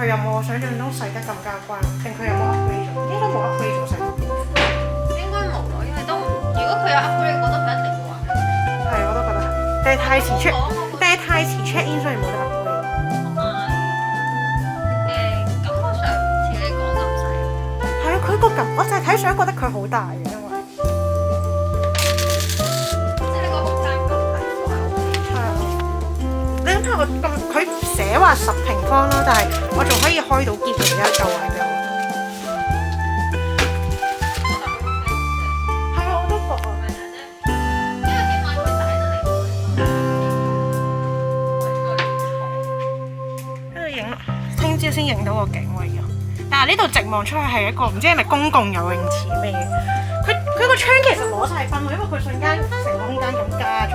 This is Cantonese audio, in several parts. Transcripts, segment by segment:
佢有冇我想象中洗得更加乖，定佢有冇 upgrade 咗？應該冇 upgrade 咗洗得幾多。應該冇咯，因為都如果佢有 upgrade，我覺得佢一定會話。係，我都覺得係。定係太遲 check，定係太遲 check in，所以冇得 upgrade。感覺上似你講咁細。係啊，佢個感，我就係睇相覺得佢好大嘅，因為即係你個空間咁大，都係 OK。係啊。你諗下我咁，佢寫話10平方啦，但係我仲可以開到結仲有一嚿位俾我。係啊，我都覺啊。因為起碼佢大得嚟。喺度影，聽朝先影到個景喎要。但係呢度直望出去係一個唔知係咪公共游泳池咩嘢？佢個窗其實攞晒分喎，因為佢瞬間成個空間咁加咗。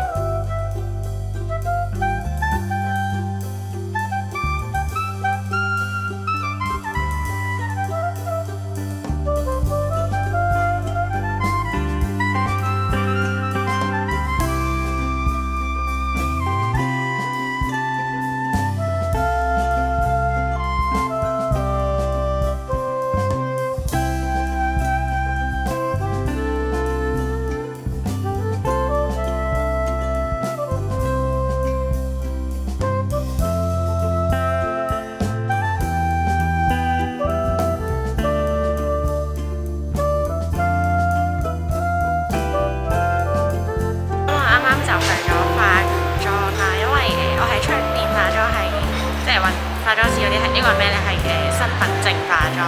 化妝師嗰啲係呢個係咩咧？係身份證化妝，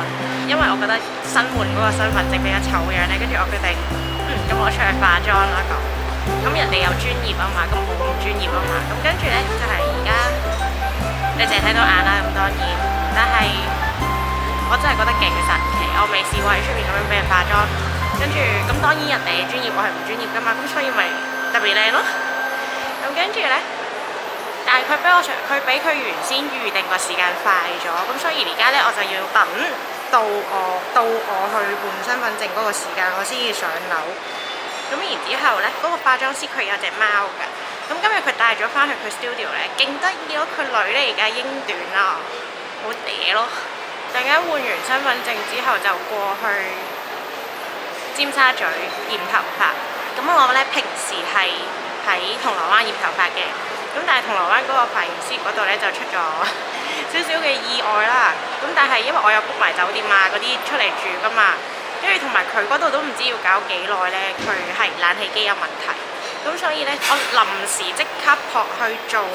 因為我覺得新換嗰個身份證比較醜樣咧，跟住我決定，咁我出去化妝啦咁人哋有專業啊嘛，咁我唔專業啊嘛，咁跟住咧就係而家你淨係睇到眼啦，咁當然，但係我真係覺得勁神奇，我未試過喺出面咁樣俾人化妝，跟住咁當然人哋專業我係唔專業噶嘛，咁所以咪特別靚咯，咁跟住咧。但係佢比佢原先預定個時間快咗，咁所以而家咧我就要等到我去換身份證嗰個時間，我先至上樓。咁然之後咧，嗰個化妝師佢有隻貓㗎，咁今日佢帶咗翻去佢 studio 咧，勁得意咯！佢女咧而家英短啦，好嗲咯。陣間換完身份證之後就過去尖沙咀染頭髮。咁我咧平時係喺銅鑼灣染頭髮嘅。咁但係銅鑼灣嗰個髮型師嗰度咧就出咗少少嘅意外啦。咁但係因為我有 book 埋酒店啊嗰啲出嚟住噶嘛，跟住同埋佢嗰度都唔知要搞幾耐咧，佢係冷氣機有問題。咁所以咧，我臨時即刻撲去做。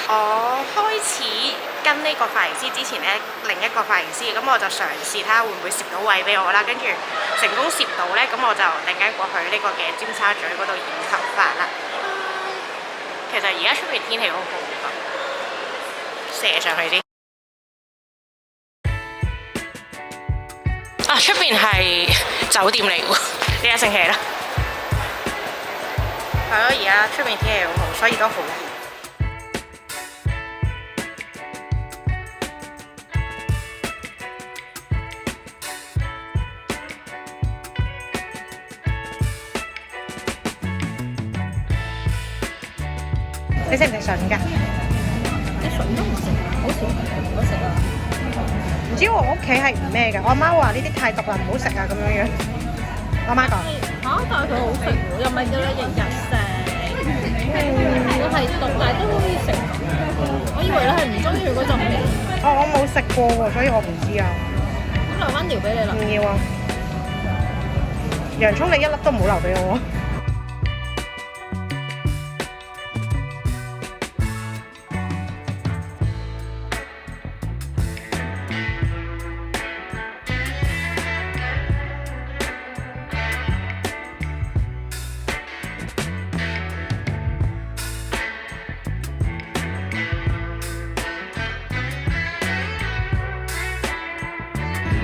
我開始跟呢個髮型師之前咧，另一個髮型師，咁我就嘗試睇下會唔會攝到位俾我啦。跟住成功攝到咧，咁我就突然間過去呢個嘅尖沙咀嗰度染頭髮啦。其實而家出面天氣好好㗎，射上去啲。啊，出邊係酒店嚟喎，呢家星期啦。係咯，而家出面天氣好好，所以都好熱。你食唔食筍㗎？啲筍都唔食，好少我食啊。唔知我屋企係唔咩嘅，我阿媽話呢啲太毒啦，唔好食啊咁樣樣。我媽講嚇，但係佢好食喎，又唔係叫你日日食。佢係毒，但係都可以食。我以為你係唔中意嗰陣味。哦，我冇食過喎，所以我唔知啊。咁留翻條俾你啦。唔要啊！洋葱你一粒都唔好留俾我喎。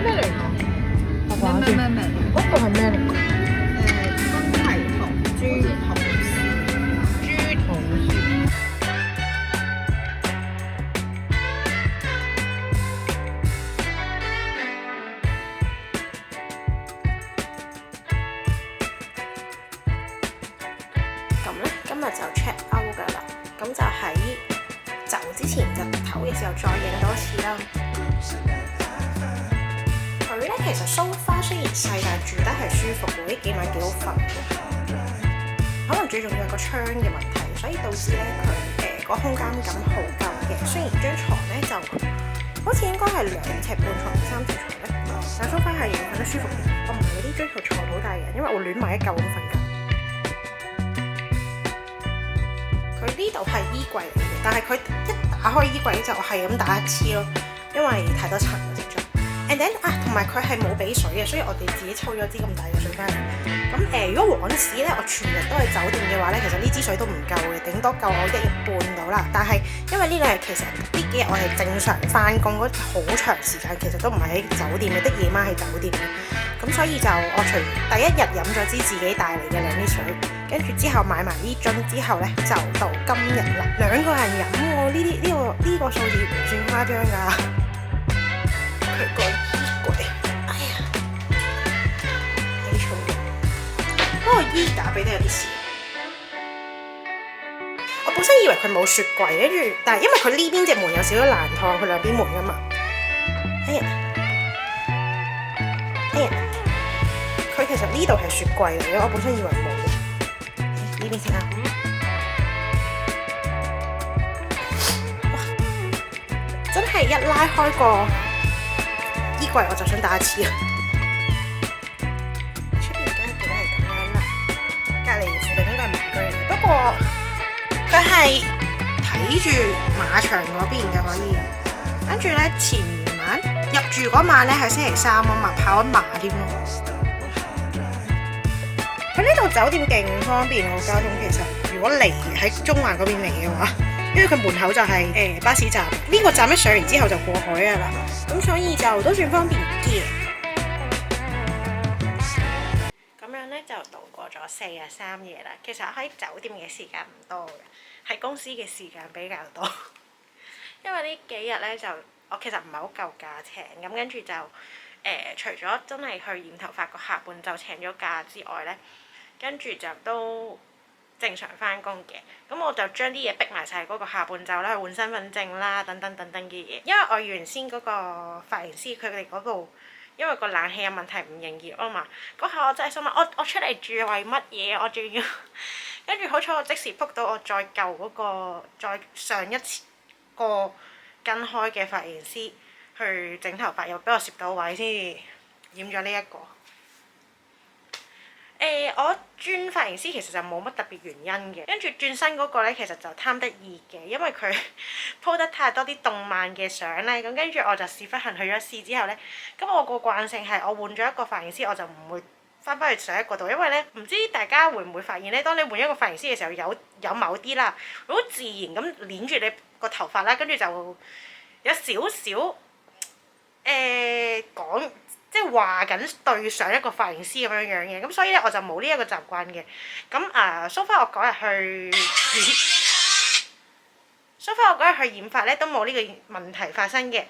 咩嚟㗎？咩？嗰個係咩嚟㗎？真係之前日頭嘅時候再影多次啦。佢咧其實蘇花雖然細，但係住得係舒服喎，呢幾晚幾好瞓。可能最重要係個窗嘅問題，所以導致咧佢個空間感好夠嘅。雖然張床咧就好似應該係2尺半床定3尺床咧，但蘇花係瞓得舒服嘅。我唔係啲追求床好大嘅人，因為我亂埋一嚿咁瞓覺。佢呢度係衣櫃嚟嘅，但係佢一打開衣櫃就係咁打一黐咯，因為太多塵啦實在。And then 同埋佢係冇俾水嘅，所以我哋自己抽咗支咁大嘅水翻嚟。咁如果往時咧，我全日都喺酒店嘅話咧，其實呢支水都唔夠嘅，頂多夠我1日半到啦。但係因為呢兩日其實呢幾日我係正常翻工，嗰好長時間其實都唔係喺酒店嘅，得夜晚喺酒店嘅。咁所以就我除第一日飲咗支自己帶嚟嘅2支水，跟住之後買埋呢樽之後咧，就到今日啦。2個人飲喎，呢個數字唔算誇張㗎。佢個衣櫃，哎呀，幾重嘅。不過衣架俾得有啲少。我本身以為佢冇雪櫃，跟住但係因為佢呢邊隻門有少少難趟，佢兩邊門㗎嘛。哎呀，佢其實呢度係雪櫃嚟嘅，我本身以為冇嘅。呢邊先啊。哇！真係一拉開個衣櫃我就想打一次啊！出邊間鋪係咁樣啦，隔離附近應該係民居嚟，不過佢係睇住馬場嗰邊嘅可以。跟住咧前晚入住嗰晚咧係星期3啊嘛，跑緊馬添咯。佢呢度酒店勁方便喎，交通其實如果嚟喺中環嗰邊嚟嘅話。因為佢門口就係巴士站，呢個站一上完之後就過海㗎啦，咁所以就都算方便嘅。咁樣咧就度過咗4日3夜啦。其實喺酒店嘅時間唔多嘅，喺公司嘅時間比較多。因為呢幾日咧就我其實唔係好夠假請，咁跟住就除咗真係去染頭髮個下半晝請咗假之外咧，跟住就都正常翻工嘅，咁我就將啲嘢逼埋晒嗰個下半晝啦，去換身份證啦，等等等等嘅嘢。因為我原先嗰個髮型師佢哋嗰度，因為個冷氣有問題唔營業啊嘛，嗰下我真係心諗，我出嚟住為乜嘢？我仲要跟住好彩我即時 book 到我再舊嗰個再上一次個跟開嘅髮型師去整頭髮，又俾我攝到位先染咗呢一個。我轉髮型師其實就冇乜特別原因嘅，跟住轉身嗰個咧其實就貪得意嘅，因為佢鋪得太多啲動漫嘅相咧，咁跟住我就屎忽痕去咗試之後咧，咁我個慣性係我換咗一個髮型師我就唔會翻返去上一個度，因為咧唔知大家會唔會發現咧，當你換一個髮型師嘅時候有某啲啦，好自然咁攣住你個頭髮啦，跟住就有少少講。即係話緊對上一個髮型師咁樣樣嘅，咁所以咧我就冇呢一個習慣嘅。咁so far我嗰日去染髮咧都冇呢個問題發生嘅。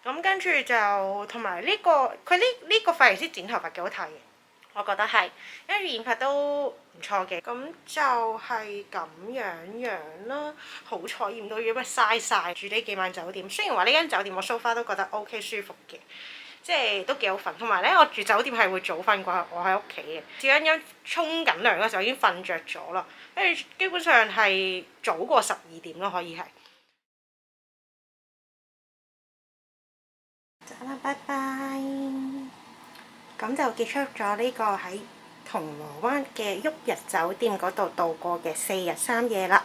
咁跟住就同埋呢個佢呢個髮型師剪頭髮幾好睇嘅，我覺得係，跟住染髮都唔錯嘅。咁就係咁樣啦。好彩染到，因為嘥晒住呢幾晚酒店。雖然話呢間酒店我so far都覺得 OK 舒服嘅。即係都幾好瞓，同埋咧我住酒店係會早瞓過我喺屋企嘅。只因沖緊涼嗰時候已經瞓着咗啦，跟住基本上係早過12點咯，可以係。好啦，拜拜。咁就結束咗呢個喺銅鑼灣嘅旭日酒店嗰度度過嘅4日3夜啦。